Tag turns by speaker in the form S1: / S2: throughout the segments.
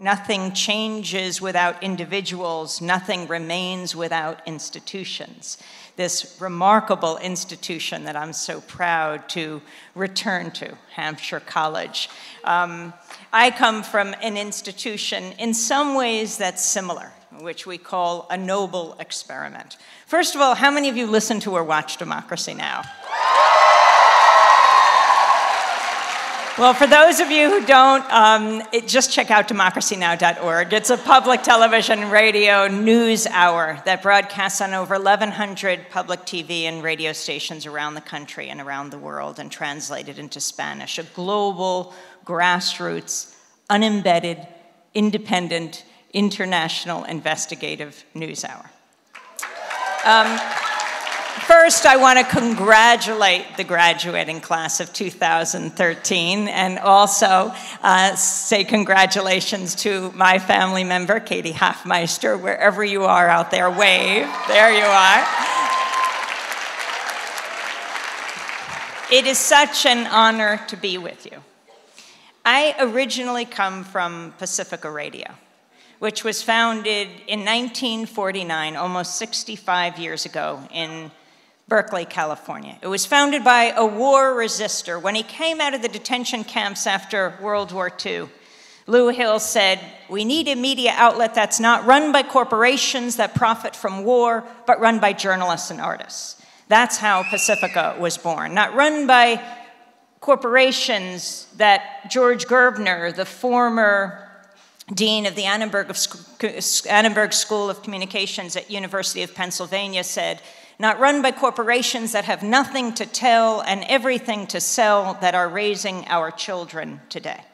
S1: Nothing changes without individuals. Nothing remains without institutions. This remarkable institution that I'm so proud to return to, Hampshire College. I come from an institution in some ways that's similar, which we call a noble experiment. First of all, how many of you listen to or watch Democracy Now? Well, for those of you who don't, just check out democracynow.org. It's a public television, radio, news hour that broadcasts on over 1,100 public TV and radio stations around the country and around the world and translated into Spanish. A global, grassroots, unembedded, independent, international investigative news hour. First, I want to congratulate the graduating class of 2013 and also say congratulations to my family member, Katie Hoffmeister, wherever you are out there. Wave. There you are. It is such an honor to be with you. I originally come from Pacifica Radio, which was founded in 1949, almost 65 years ago, in Berkeley, California. It was founded by a war resistor. When he came out of the detention camps after World War II, Lou Hill said, "We need a media outlet that's not run by corporations that profit from war, but run by journalists and artists." That's how Pacifica was born. Not run by corporations that George Gerbner, the former dean of the Annenberg School of Communications at University of Pennsylvania, said, "Not run by corporations that have nothing to tell and everything to sell that are raising our children today."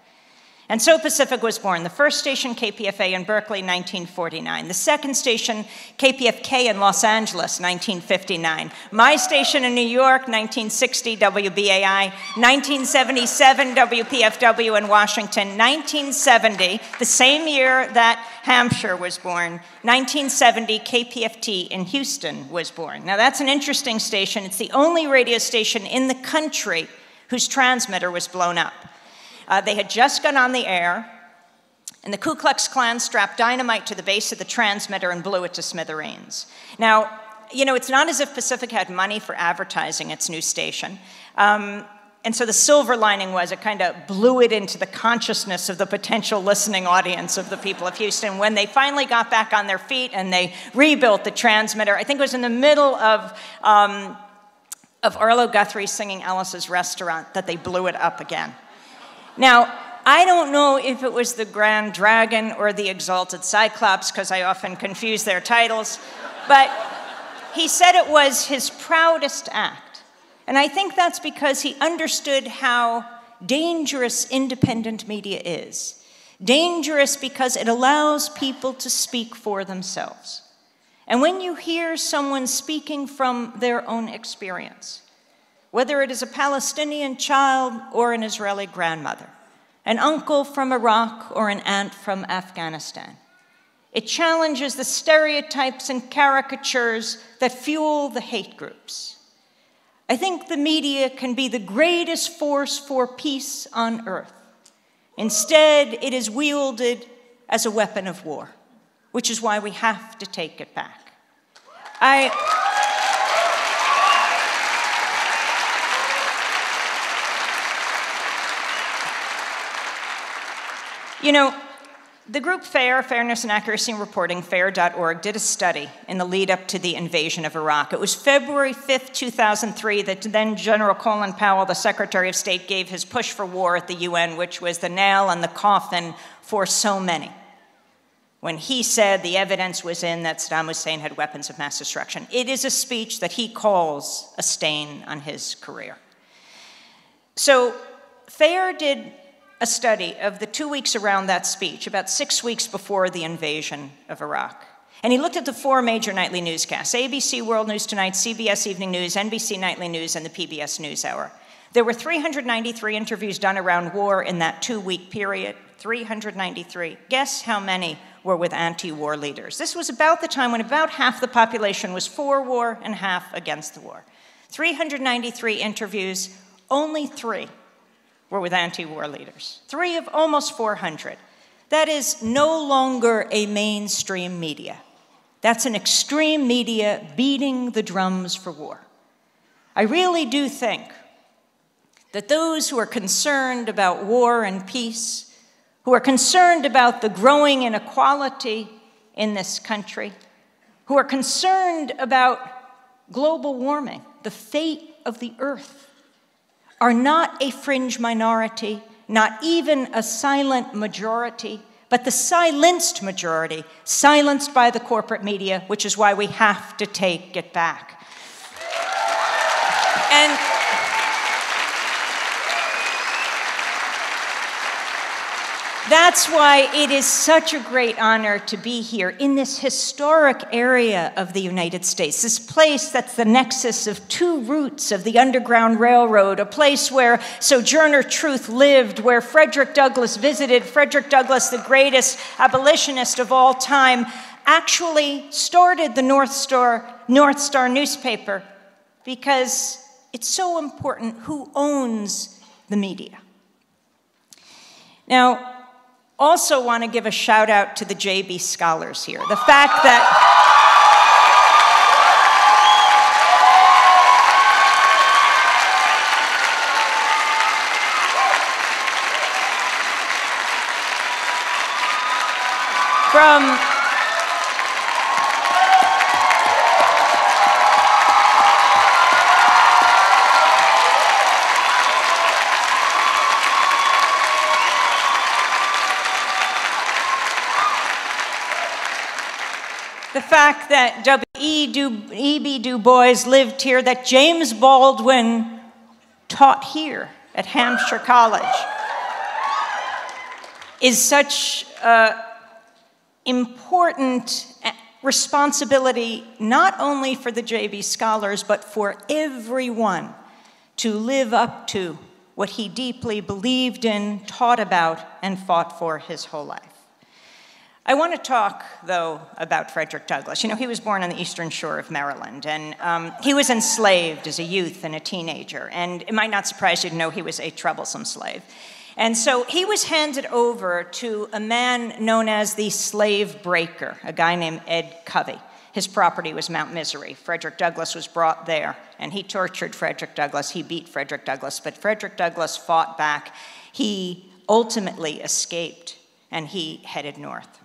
S1: And so Pacific was born. The first station, KPFA in Berkeley, 1949. The second station, KPFK in Los Angeles, 1959. My station in New York, 1960, WBAI. 1977, WPFW in Washington. 1970, the same year that Hampshire was born, 1970, KPFT in Houston was born. Now that's an interesting station. It's the only radio station in the country whose transmitter was blown up. They had just gone on the air, and the Ku Klux Klan strapped dynamite to the base of the transmitter and blew it to smithereens. Now, you know, it's not as if Pacific had money for advertising its new station. And so the silver lining was it kind of blew it into the consciousness of the potential listening audience of the people of Houston. When they finally got back on their feet and they rebuilt the transmitter, I think it was in the middle of Arlo Guthrie singing Alice's Restaurant, that they blew it up again. Now, I don't know if it was the Grand Dragon or the Exalted Cyclops, because I often confuse their titles, but he said it was his proudest act. And I think that's because he understood how dangerous independent media is. Dangerous because it allows people to speak for themselves. And when you hear someone speaking from their own experience, whether it is a Palestinian child or an Israeli grandmother, an uncle from Iraq or an aunt from Afghanistan, it challenges the stereotypes and caricatures that fuel the hate groups. I think the media can be the greatest force for peace on earth. Instead, it is wielded as a weapon of war, which is why we have to take it back. You know, the group FAIR, Fairness and Accuracy in Reporting, FAIR.org, did a study in the lead up to the invasion of Iraq. It was February 5th, 2003, that then General Colin Powell, the Secretary of State, gave his push for war at the UN, which was the nail in the coffin for so many, when he said the evidence was in that Saddam Hussein had weapons of mass destruction. It is a speech that he calls a stain on his career. So FAIR did a study of the 2 weeks around that speech, about 6 weeks before the invasion of Iraq. And he looked at the 4 major nightly newscasts: ABC World News Tonight, CBS Evening News, NBC Nightly News, and the PBS NewsHour. There were 393 interviews done around war in that 2-week period. 393. Guess how many were with anti-war leaders? This was about the time when about half the population was for war and half against the war. 393 interviews, only 3 were with anti-war leaders. 3 of almost 400. that is no longer a mainstream media. That's an extreme media beating the drums for war. I really do think that those who are concerned about war and peace, who are concerned about the growing inequality in this country, who are concerned about global warming, the fate of the earth, are not a fringe minority, not even a silent majority, but the silenced majority, silenced by the corporate media, which is why we have to take it back. And that's why it is such a great honor to be here in this historic area of the United States, this place that's the nexus of two routes of the Underground Railroad, a place where Sojourner Truth lived, where Frederick Douglass visited. Frederick Douglass, the greatest abolitionist of all time, actually started the North Star newspaper because it's so important who owns the media. Now, also want to give a shout out to the JB scholars here. The fact that the fact that W.E.B. Du Bois lived here, that James Baldwin taught here at Hampshire College, is such an important responsibility not only for the JB scholars, but for everyone to live up to what he deeply believed in, taught about, and fought for his whole life. I want to talk, though, about Frederick Douglass. You know, he was born on the eastern shore of Maryland, and he was enslaved as a youth and a teenager, and it might not surprise you to know he was a troublesome slave. And so he was handed over to a man known as the slave breaker, a guy named Ed Covey. His property was Mount Misery. Frederick Douglass was brought there, and he tortured Frederick Douglass. He beat Frederick Douglass, but Frederick Douglass fought back. He ultimately escaped, and he headed north.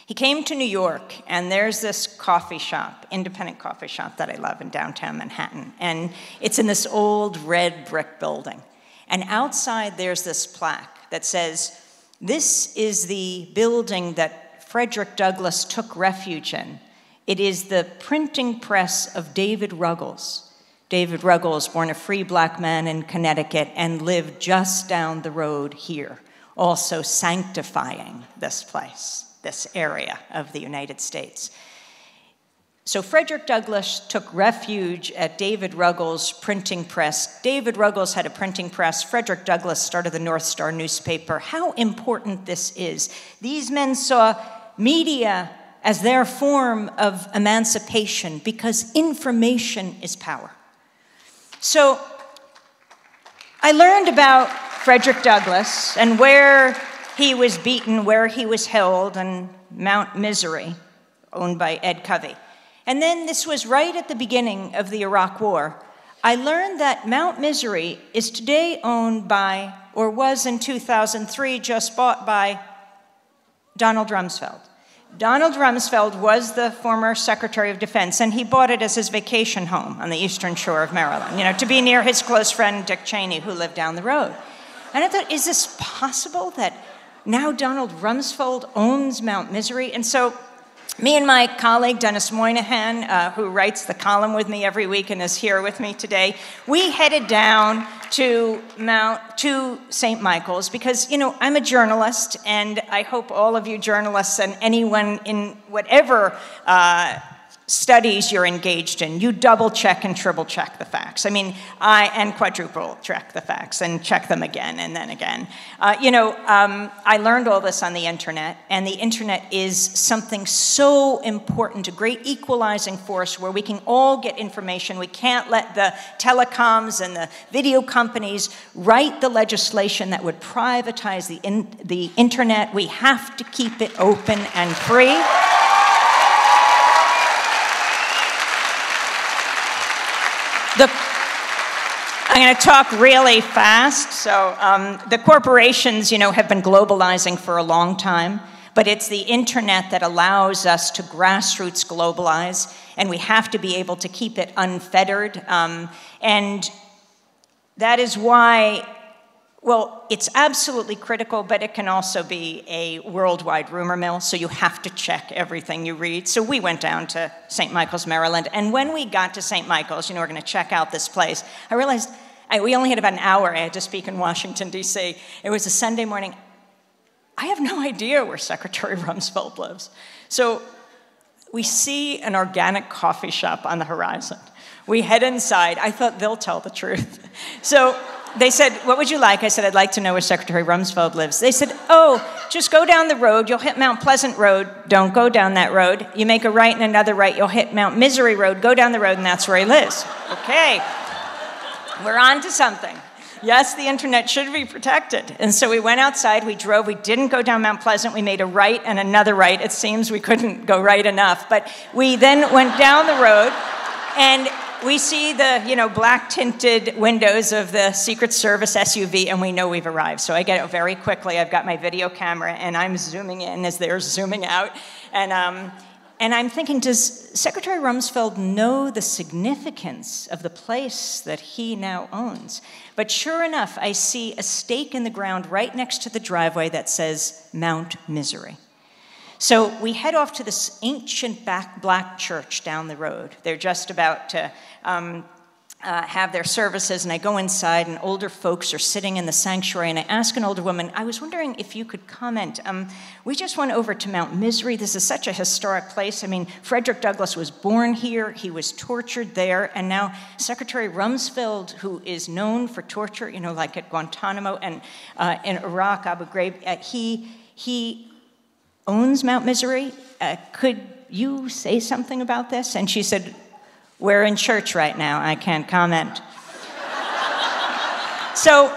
S1: He came to New York, and there's this coffee shop, independent coffee shop that I love in downtown Manhattan, and it's in this old red brick building. And outside there's this plaque that says, "This is the building that Frederick Douglass took refuge in. It is the printing press of David Ruggles." David Ruggles, born a free black man in Connecticut and lived just down the road here, also sanctifying this place, this area of the United States. So Frederick Douglass took refuge at David Ruggles' printing press. David Ruggles had a printing press. Frederick Douglass started the North Star newspaper. How important this is. These men saw media as their form of emancipation because information is power. So I learned about Frederick Douglass and where he was beaten, where he was held, on Mount Misery, owned by Ed Covey. And then this was right at the beginning of the Iraq War. I learned that Mount Misery is today owned by, or was in 2003 just bought by, Donald Rumsfeld. Donald Rumsfeld was the former Secretary of Defense, and he bought it as his vacation home on the eastern shore of Maryland, you know, to be near his close friend Dick Cheney, who lived down the road. And I thought, is this possible that now Donald Rumsfeld owns Mount Misery? And so me and my colleague, Dennis Moynihan, who writes the column with me every week and is here with me today, we headed down to St. Michael's because, you know, I'm a journalist, and I hope all of you journalists and anyone in whatever studies you're engaged in, you double check and triple check the facts. I mean, and quadruple check the facts and check them again and then again. I learned all this on the internet, and the internet is something so important, a great equalizing force where we can all get information. We can't let the telecoms and the video companies write the legislation that would privatize the internet. We have to keep it open and free. I'm going to talk really fast. So the corporations, have been globalizing for a long time, but it's the internet that allows us to grassroots globalize, and we have to be able to keep it unfettered. And that is why, well, it's absolutely critical, but it can also be a worldwide rumor mill, so you have to check everything you read. So we went down to St. Michael's, Maryland, and when we got to St. Michael's, we're going to check out this place, I realized we only had about an hour. I had to speak in Washington, D.C. It was a Sunday morning. I have no idea where Secretary Rumsfeld lives. So we see an organic coffee shop on the horizon. We head inside. I thought they'll tell the truth. So they said, what would you like? I said, I'd like to know where Secretary Rumsfeld lives. They said, oh, just go down the road. You'll hit Mount Pleasant Road. Don't go down that road. You make a right and another right. You'll hit Mount Misery Road. Go down the road, and that's where he lives. Okay. We're on to something. Yes, the internet should be protected. And so we went outside, we drove, we didn't go down Mount Pleasant, we made a right and another right. It seems we couldn't go right enough. But we then went down the road, and we see the, black tinted windows of the Secret Service SUV, and we know we've arrived. So I get it very quickly. I've got my video camera, and I'm zooming in as they're zooming out. And I'm thinking, does Secretary Rumsfeld know the significance of the place that he now owns? But sure enough, I see a stake in the ground right next to the driveway that says Mount Misery. So we head off to this ancient black church down the road. They're just about to have their services, and I go inside, and older folks are sitting in the sanctuary, and I ask an older woman, I was wondering if you could comment. We just went over to Mount Misery. This is such a historic place. I mean, Frederick Douglass was born here. He was tortured there, and now Secretary Rumsfeld, who is known for torture, like at Guantanamo and in Iraq, Abu Ghraib, he owns Mount Misery. Could you say something about this? And she said, we're in church right now. I can't comment. So,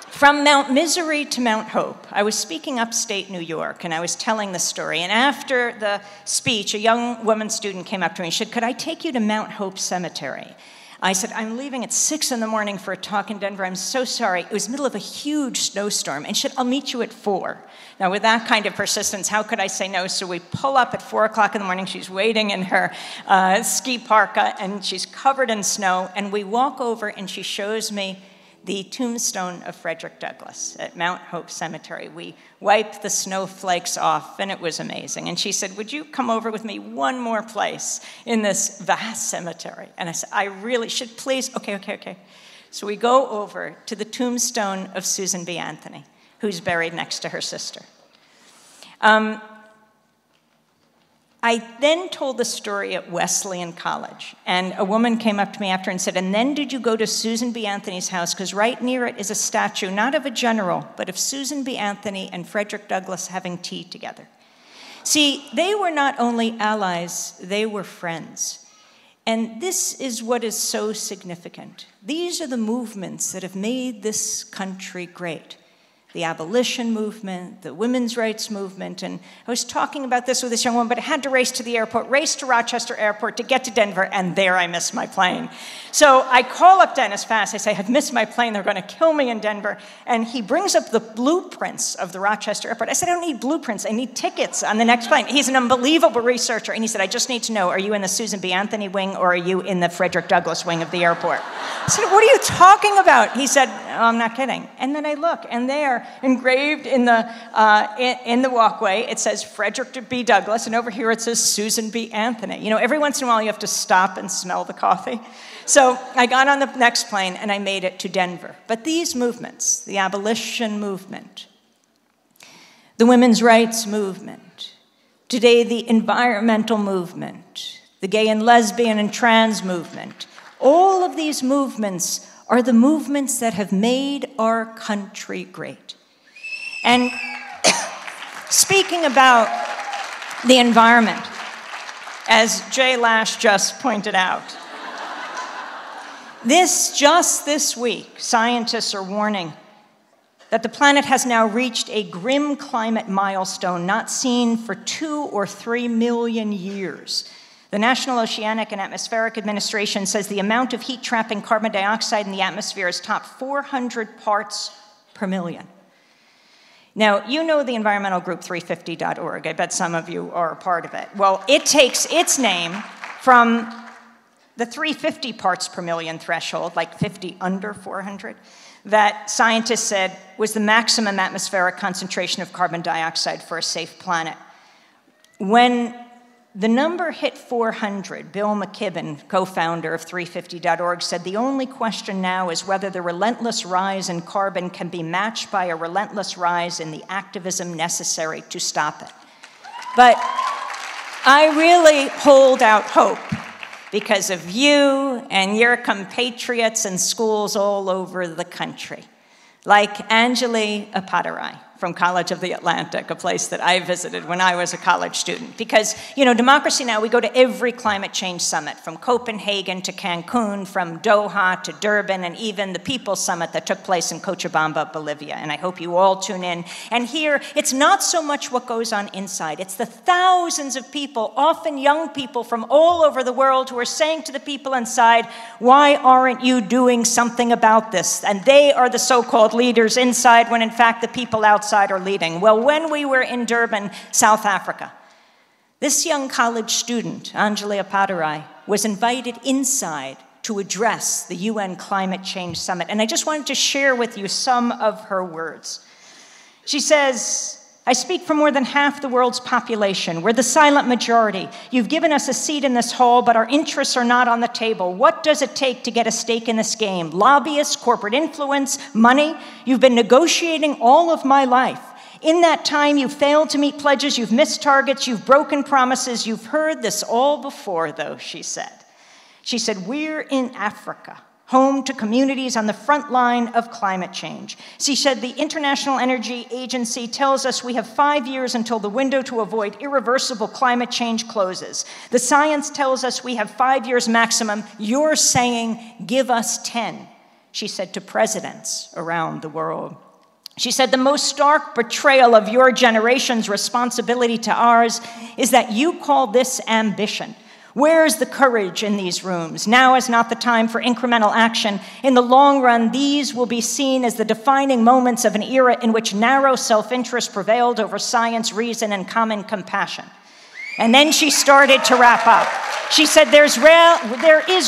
S1: from Mount Misery to Mount Hope, I was speaking upstate New York, and I was telling the story. And after the speech, a young woman student came up to me and said, could I take you to Mount Hope Cemetery? I said, I'm leaving at 6 in the morning for a talk in Denver. I'm so sorry. It was the middle of a huge snowstorm. And she said, I'll meet you at 4. Now, with that kind of persistence, how could I say no? So we pull up at 4 o'clock in the morning. She's waiting in her ski parka, and she's covered in snow. And we walk over, and she shows me the tombstone of Frederick Douglass at Mount Hope Cemetery. We wiped the snowflakes off, and it was amazing. And she said, would you come over with me one more place in this vast cemetery? And I said, I really should, please. Okay. So we go over to the tombstone of Susan B. Anthony, who's buried next to her sister. I then told the story at Wesleyan College, and a woman came up to me after and said, and then did you go to Susan B. Anthony's house? Because right near it is a statue, not of a general, but of Susan B. Anthony and Frederick Douglass having tea together. See, they were not only allies, they were friends. And this is what is so significant. These are the movements that have made this country great. The abolition movement, the women's rights movement, and I was talking about this with this young woman, but I had to race to the airport, race to Rochester Airport to get to Denver, and there I missed my plane. So I call up Dennis fast. I say, I've missed my plane. They're going to kill me in Denver. And he brings up the blueprints of the Rochester Airport. I said, I don't need blueprints. I need tickets on the next plane. He's an unbelievable researcher, and he said, I just need to know, are you in the Susan B. Anthony wing, or are you in the Frederick Douglass wing of the airport? I said, what are you talking about? He said, oh, I'm not kidding. And then I look, and there, engraved in the walkway, it says Frederick B. Douglass, and over here it says Susan B. Anthony. Every once in a while you have to stop and smell the coffee. So I got on the next plane and I made it to Denver. But these movements, the abolition movement, the women's rights movement, Today, the environmental movement, the gay and lesbian and trans movement, all of these movements are the movements that have made our country great. And speaking about the environment, as Jay Lash just pointed out, just this week, scientists are warning that the planet has now reached a grim climate milestone not seen for 2 or 3 million years. The National Oceanic and Atmospheric Administration says the amount of heat-trapping carbon dioxide in the atmosphere has topped 400 parts per million. Now, you know the environmental group 350.org. I bet some of you are a part of it. Well, it takes its name from the 350 parts per million threshold, like 50 under 400, that scientists said was the maximum atmospheric concentration of carbon dioxide for a safe planet. When the number hit 400, Bill McKibben, co-founder of 350.org, said the only question now is whether the relentless rise in carbon can be matched by a relentless rise in the activism necessary to stop it. But I really hold out hope because of you and your compatriots in schools all over the country, like Anjali Appadurai from College of the Atlantic, a place that I visited when I was a college student. Because, you know, Democracy Now!, we go to every climate change summit, from Copenhagen to Cancun, from Doha to Durban, and even the People's Summit that took place in Cochabamba, Bolivia. And I hope you all tune in. And here, it's not so much what goes on inside. It's the thousands of people, often young people from all over the world, who are saying to the people inside, why aren't you doing something about this? And they are the so-called leaders inside, when in fact the people outside are leading. Well, when we were in Durban, South Africa, this young college student, Anjali Appadurai, was invited inside to address the UN Climate Change Summit. And I just wanted to share with you some of her words. She says, I speak for more than half the world's population. We're the silent majority. You've given us a seat in this hall, but our interests are not on the table. What does it take to get a stake in this game? Lobbyists, corporate influence, money? You've been negotiating all of my life. In that time, you've failed to meet pledges, you've missed targets, you've broken promises. You've heard this all before, though, she said. She said, we're in Africa, home to communities on the front line of climate change. She said the International Energy Agency tells us we have 5 years until the window to avoid irreversible climate change closes. The science tells us we have 5 years maximum. You're saying, give us 10, she said to presidents around the world. She said the most stark betrayal of your generation's responsibility to ours is that you call this ambition. Where's the courage in these rooms? Now is not the time for incremental action. In the long run, these will be seen as the defining moments of an era in which narrow self-interest prevailed over science, reason, and common compassion. And then she started to wrap up. She said, there is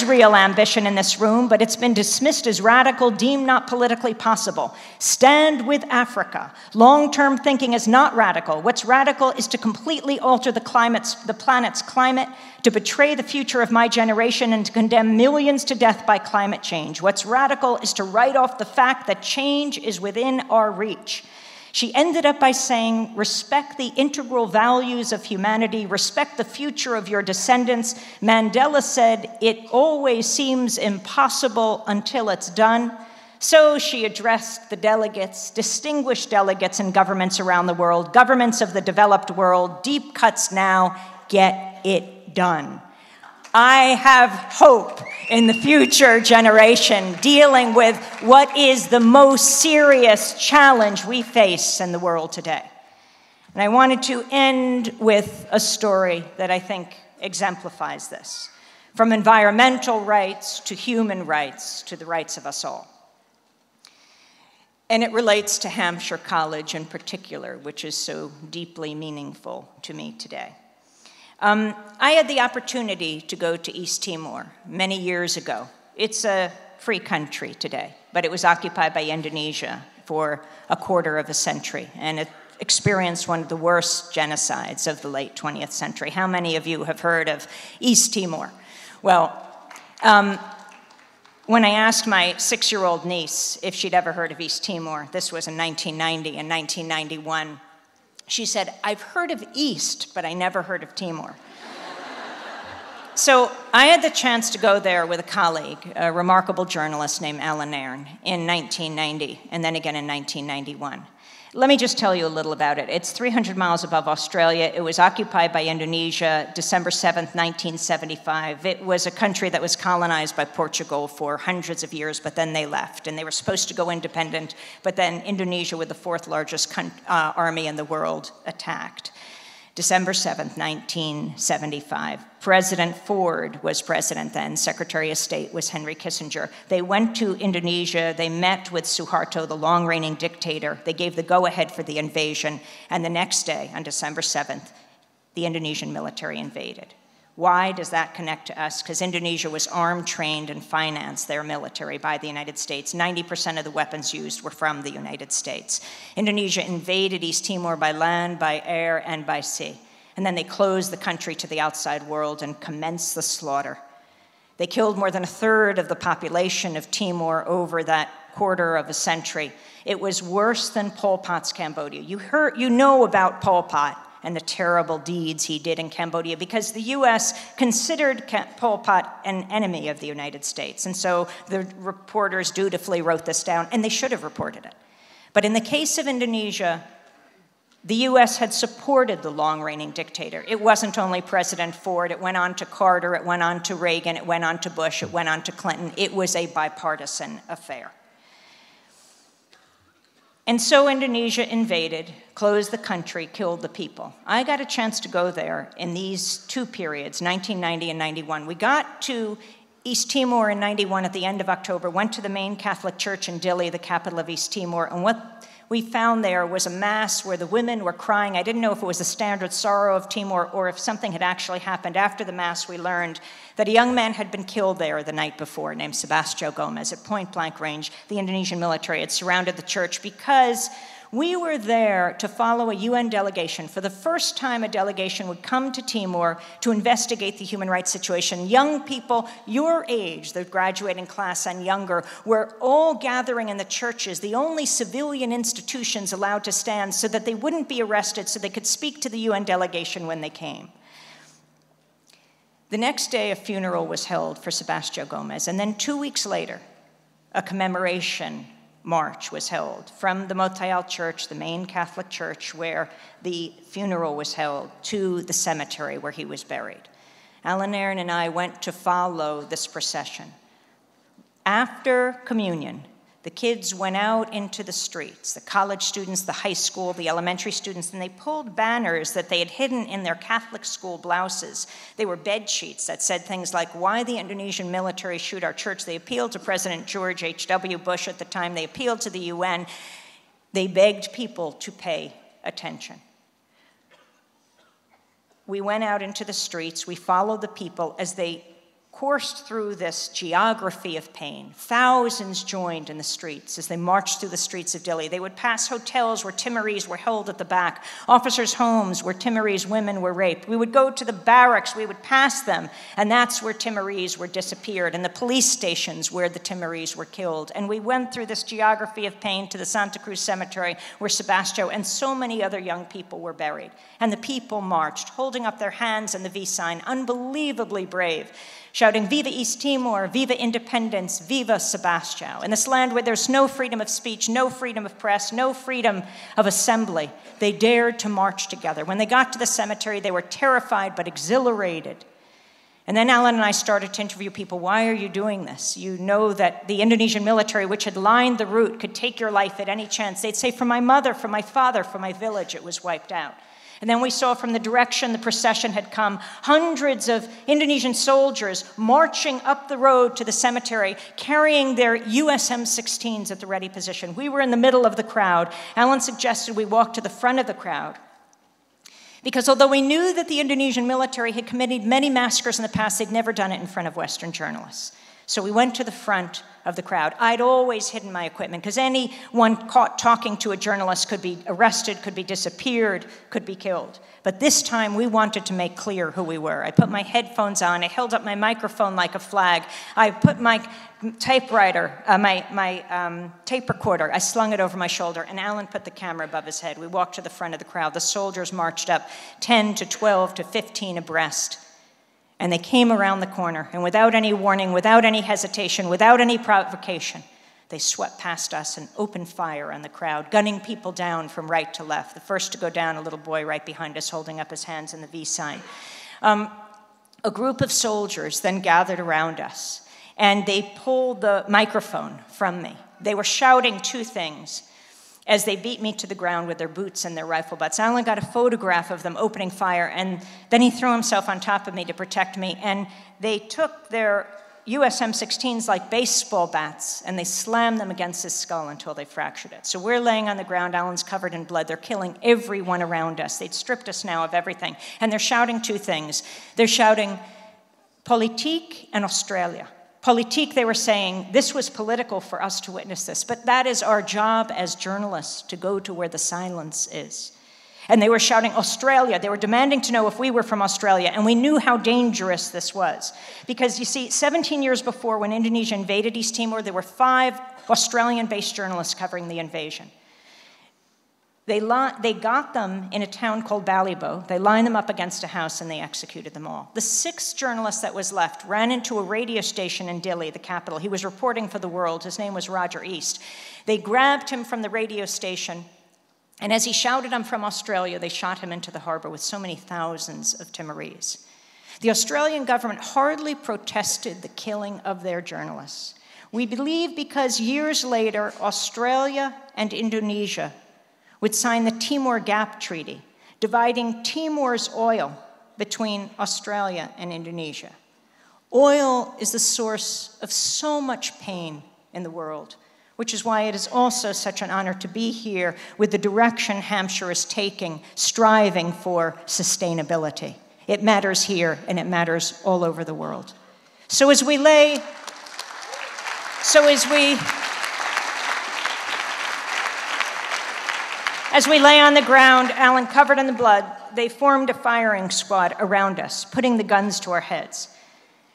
S1: real ambition in this room, but it's been dismissed as radical, deemed not politically possible. Stand with Africa. Long-term thinking is not radical. What's radical is to completely alter the planet's climate, to betray the future of my generation, and to condemn millions to death by climate change. What's radical is to write off the fact that change is within our reach. She ended up by saying, respect the integral values of humanity, respect the future of your descendants. Mandela said, it always seems impossible until it's done. So she addressed the delegates, distinguished delegates in governments around the world, governments of the developed world, deep cuts now, get it done. I have hope in the future generation dealing with what is the most serious challenge we face in the world today. And I wanted to end with a story that I think exemplifies this, from environmental rights to human rights to the rights of us all. And it relates to Hampshire College in particular, which is so deeply meaningful to me today. I had the opportunity to go to East Timor many years ago. It's a free country today, but it was occupied by Indonesia for a quarter of a century, and it experienced one of the worst genocides of the late 20th century. How many of you have heard of East Timor? Well, when I asked my 6-year-old niece if she'd ever heard of East Timor, this was in 1990 and 1991, She said, "I've heard of East, but I never heard of Timor." So I had the chance to go there with a colleague, a remarkable journalist named Alan Nairn, in 1990, and then again in 1991. Let me just tell you a little about it. It's 300 miles above Australia. It was occupied by Indonesia December 7th, 1975. It was a country that was colonized by Portugal for hundreds of years, but then they left. And they were supposed to go independent, but then Indonesia, with the fourth largest army in the world, attacked. December 7th, 1975. President Ford was president then. Secretary of State was Henry Kissinger. They went to Indonesia. They met with Suharto, the long-reigning dictator. They gave the go-ahead for the invasion. And the next day, on December 7th, the Indonesian military invaded. Why does that connect to us? Because Indonesia was armed, trained, and financed, their military, by the United States. 90% of the weapons used were from the United States. Indonesia invaded East Timor by land, by air, and by sea. And then they closed the country to the outside world and commenced the slaughter. They killed more than a third of the population of Timor over that quarter of a century. It was worse than Pol Pot's Cambodia. You know about Pol Pot and the terrible deeds he did in Cambodia, because the US considered Pol Pot an enemy of the United States. And so the reporters dutifully wrote this down, and they should have reported it. But in the case of Indonesia, the US had supported the long-reigning dictator. It wasn't only President Ford. It went on to Carter. It went on to Reagan. It went on to Bush. It went on to Clinton. It was a bipartisan affair. And so Indonesia invaded, closed the country, killed the people. I got a chance to go there in these two periods, 1990 and 91. We got to East Timor in 91 at the end of October, went to the main Catholic church in Dili, the capital of East Timor, and what we found there was a mass where the women were crying. I didn't know if it was the standard sorrow of Timor or if something had actually happened. After the mass, we learned that a young man had been killed there the night before named Sebastião Gomes at point-blank range. The Indonesian military had surrounded the church because we were there to follow a UN delegation. For the first time, a delegation would come to Timor to investigate the human rights situation. Young people your age, the graduating class and younger, were all gathering in the churches, the only civilian institutions allowed to stand, so that they wouldn't be arrested, so they could speak to the UN delegation when they came. The next day, a funeral was held for Sebastião Gomes, and then 2 weeks later, a commemoration march was held from the Motayal Church, the main Catholic church where the funeral was held, to the cemetery where he was buried. Alan Nairn and I went to follow this procession. After communion, the kids went out into the streets, the college students, the high school, the elementary students, and they pulled banners that they had hidden in their Catholic school blouses. They were bed sheets that said things like, "Why the Indonesian military shoot our church?" They appealed to President George H.W. Bush at the time. They appealed to the UN. They begged people to pay attention. We went out into the streets. We followed the people as they coursed through this geography of pain. Thousands joined in the streets as they marched through the streets of Dili. They would pass hotels where Timorese were held at the back, officers' homes where Timorese women were raped. We would go to the barracks, we would pass them, and that's where Timorese were disappeared, and the police stations where the Timorese were killed. And we went through this geography of pain to the Santa Cruz Cemetery where Sebastião and so many other young people were buried. And the people marched, holding up their hands in the V sign, unbelievably brave, shouting, "Viva East Timor, viva independence, viva Sebastião." In this land where there's no freedom of speech, no freedom of press, no freedom of assembly, they dared to march together. When they got to the cemetery, they were terrified but exhilarated. And then Alan and I started to interview people. Why are you doing this? You know that the Indonesian military, which had lined the route, could take your life at any chance. They'd say, "For my mother, for my father, for my village, it was wiped out." And then we saw from the direction the procession had come, hundreds of Indonesian soldiers marching up the road to the cemetery, carrying their US M16s at the ready position. We were in the middle of the crowd. Alan suggested we walk to the front of the crowd, because although we knew that the Indonesian military had committed many massacres in the past, they'd never done it in front of Western journalists. So we went to the front of the crowd. I'd always hidden my equipment because anyone caught talking to a journalist could be arrested, could be disappeared, could be killed. But this time we wanted to make clear who we were. I put my headphones on. I held up my microphone like a flag. I put my typewriter, my tape recorder, I slung it over my shoulder, and Alan put the camera above his head. We walked to the front of the crowd. The soldiers marched up 10 to 12 to 15 abreast. And they came around the corner, and without any warning, without any hesitation, without any provocation, they swept past us and opened fire on the crowd, gunning people down from right to left. The first to go down, a little boy right behind us holding up his hands in the V sign. A group of soldiers then gathered around us, and they pulled the microphone from me. They were shouting two things as they beat me to the ground with their boots and their rifle butts. Alan got a photograph of them opening fire, and then he threw himself on top of me to protect me, and they took their US M16s like baseball bats, and they slammed them against his skull until they fractured it. So we're laying on the ground, Alan's covered in blood, they're killing everyone around us. They'd stripped us now of everything, and they're shouting two things. They're shouting, politique and Australia. Politique, they were saying, this was political for us to witness this, but that is our job as journalists, to go to where the silence is. And they were shouting Australia. They were demanding to know if we were from Australia, and we knew how dangerous this was. Because you see, 17 years before, when Indonesia invaded East Timor, there were 5 Australian-based journalists covering the invasion. They got them in a town called Balibo. They lined them up against a house, and they executed them all. The 6th journalist that was left ran into a radio station in Dili, the capital. He was reporting for the World. His name was Roger East. They grabbed him from the radio station, and as he shouted, "I'm from Australia," they shot him into the harbor with so many thousands of Timorese. The Australian government hardly protested the killing of their journalists. We believe because years later, Australia and Indonesia would sign the Timor Gap Treaty, dividing Timor's oil between Australia and Indonesia. Oil is the source of so much pain in the world, which is why it is also such an honor to be here with the direction Hampshire is taking, striving for sustainability. It matters here, and it matters all over the world. So as we lay on the ground, Alan covered in the blood, they formed a firing squad around us, putting the guns to our heads.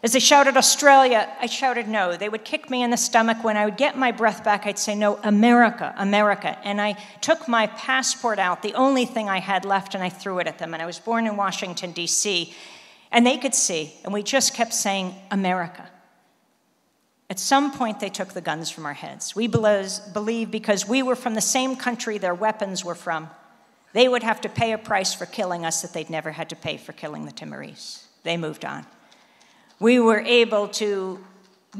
S1: As they shouted Australia, I shouted no. They would kick me in the stomach. When I would get my breath back, I'd say no, America, America. And I took my passport out, the only thing I had left, and I threw it at them. And I was born in Washington, D.C., and they could see, and we just kept saying America. At some point, they took the guns from our heads. We believe because we were from the same country their weapons were from, they would have to pay a price for killing us that they'd never had to pay for killing the Timorese. They moved on. We were able to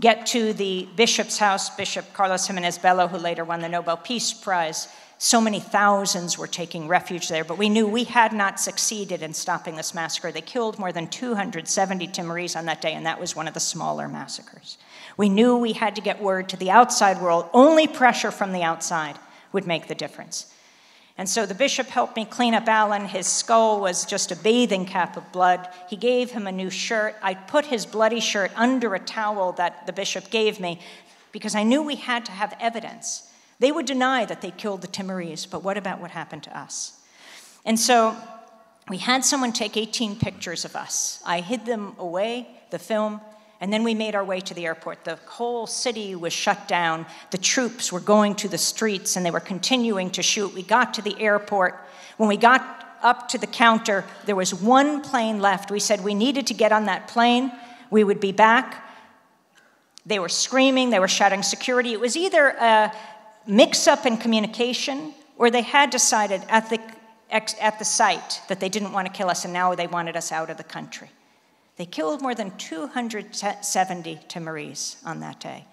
S1: get to the bishop's house, Bishop Carlos Jimenez Bello, who later won the Nobel Peace Prize. So many thousands were taking refuge there, but we knew we had not succeeded in stopping this massacre. They killed more than 270 Timorese on that day, and that was one of the smaller massacres. We knew we had to get word to the outside world. Only pressure from the outside would make the difference. And so the bishop helped me clean up Alan. His skull was just a bathing cap of blood. He gave him a new shirt. I put his bloody shirt under a towel that the bishop gave me because I knew we had to have evidence. They would deny that they killed the Timorese, but what about what happened to us? And so we had someone take 18 pictures of us. I hid them away, the film, and then we made our way to the airport. The whole city was shut down. The troops were going to the streets, and they were continuing to shoot. We got to the airport. When we got up to the counter, there was one plane left. We said we needed to get on that plane. We would be back. They were screaming. They were shouting security. It was either a mix-up in communication, or they had decided at the site that they didn't want to kill us, and now they wanted us out of the country. They killed more than 270 Timorese on that day.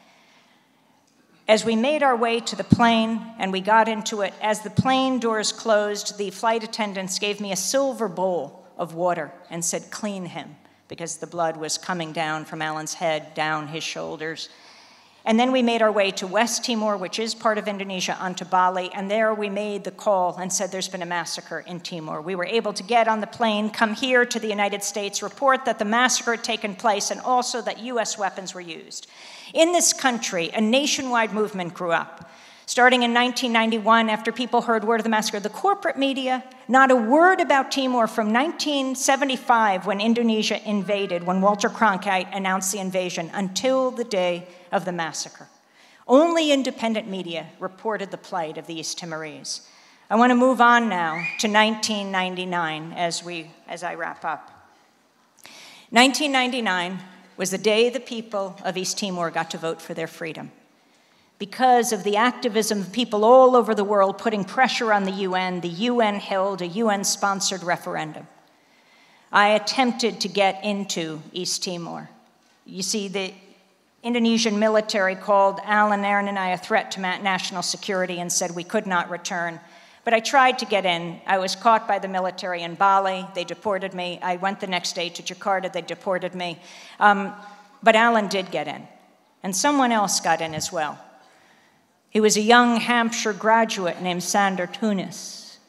S1: As we made our way to the plane and we got into it, as the plane doors closed, the flight attendants gave me a silver bowl of water and said, "Clean him," because the blood was coming down from Alan's head, down his shoulders. And then we made our way to West Timor, which is part of Indonesia, onto Bali, and there we made the call and said there's been a massacre in Timor. We were able to get on the plane, come here to the United States, report that the massacre had taken place and also that US weapons were used. In this country, a nationwide movement grew up. Starting in 1991, after people heard word of the massacre, the corporate media, not a word about Timor from 1975 when Indonesia invaded, when Walter Cronkite announced the invasion, until the day of the massacre. Only independent media reported the plight of the East Timorese. I want to move on now to 1999 as I wrap up. 1999 was the day the people of East Timor got to vote for their freedom. Because of the activism of people all over the world putting pressure on the UN held a UN-sponsored referendum. I attempted to get into East Timor. You see, the Indonesian military called Alan, Aaron, and I a threat to national security and said we could not return. But I tried to get in. I was caught by the military in Bali. They deported me. I went the next day to Jakarta. They deported me. But Alan did get in. And someone else got in as well. He was a young Hampshire graduate named Sander Tunis.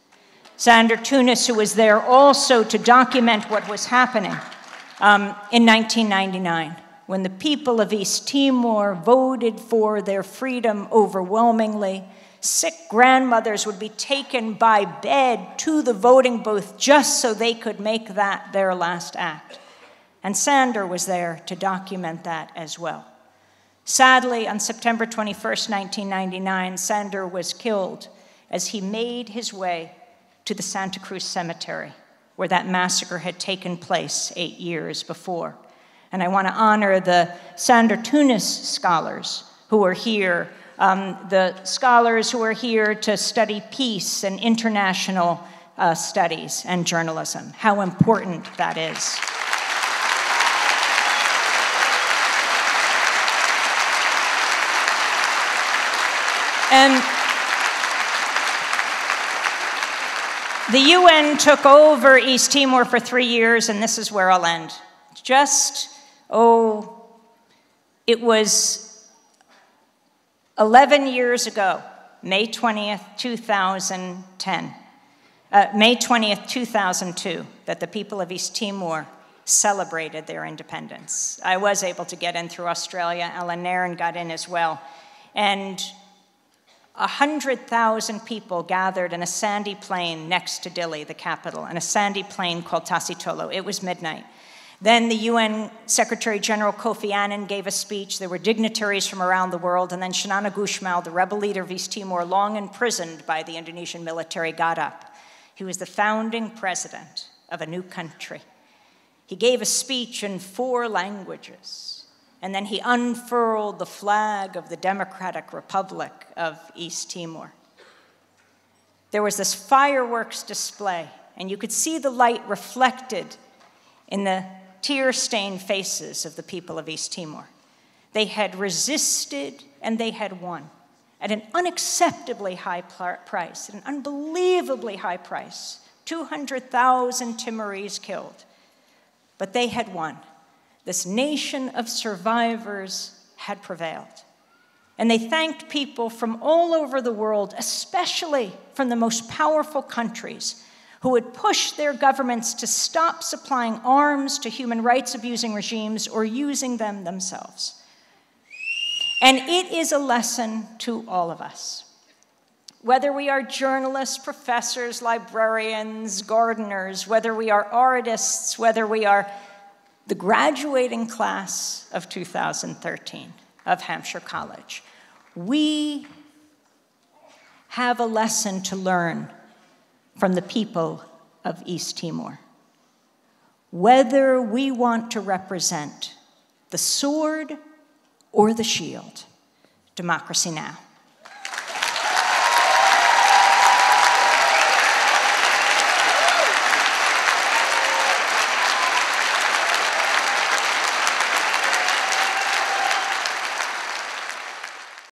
S1: Sander Tunis, who was there also to document what was happening in 1999, when the people of East Timor voted for their freedom overwhelmingly. Sick grandmothers would be taken by bed to the voting booth just so they could make that their last act. And Sander was there to document that as well. Sadly, on September 21st, 1999, Sander was killed as he made his way to the Santa Cruz Cemetery, where that massacre had taken place 8 years before. And I want to honor the Sander Tunis scholars who are here, the scholars who are here to study peace and international studies and journalism, how important that is. And the UN took over East Timor for 3 years, and this is where I'll end. It was 11 years ago, May 20th, 2010, May 20th, 2002, that the people of East Timor celebrated their independence. I was able to get in through Australia. Alan Nairn got in as well. And 100,000 people gathered in a sandy plain next to Dili, the capital, in a sandy plain called Tasitolo. It was midnight. Then the UN Secretary General Kofi Annan gave a speech. There were dignitaries from around the world. And then Shanana Gusmao, the rebel leader of East Timor, long imprisoned by the Indonesian military, got up. He was the founding president of a new country. He gave a speech in 4 languages. And then he unfurled the flag of the Democratic Republic of East Timor. There was this fireworks display, and you could see the light reflected in the tear-stained faces of the people of East Timor. They had resisted, and they had won at an unacceptably high price, at an unbelievably high price. 200,000 Timorese killed. But they had won. This nation of survivors had prevailed. And they thanked people from all over the world, especially from the most powerful countries, who had pushed their governments to stop supplying arms to human rights abusing regimes or using them themselves. And it is a lesson to all of us. Whether we are journalists, professors, librarians, gardeners, whether we are artists, whether we are the graduating class of 2013 of Hampshire College, we have a lesson to learn from the people of East Timor. Whether we want to represent the sword or the shield, democracy now.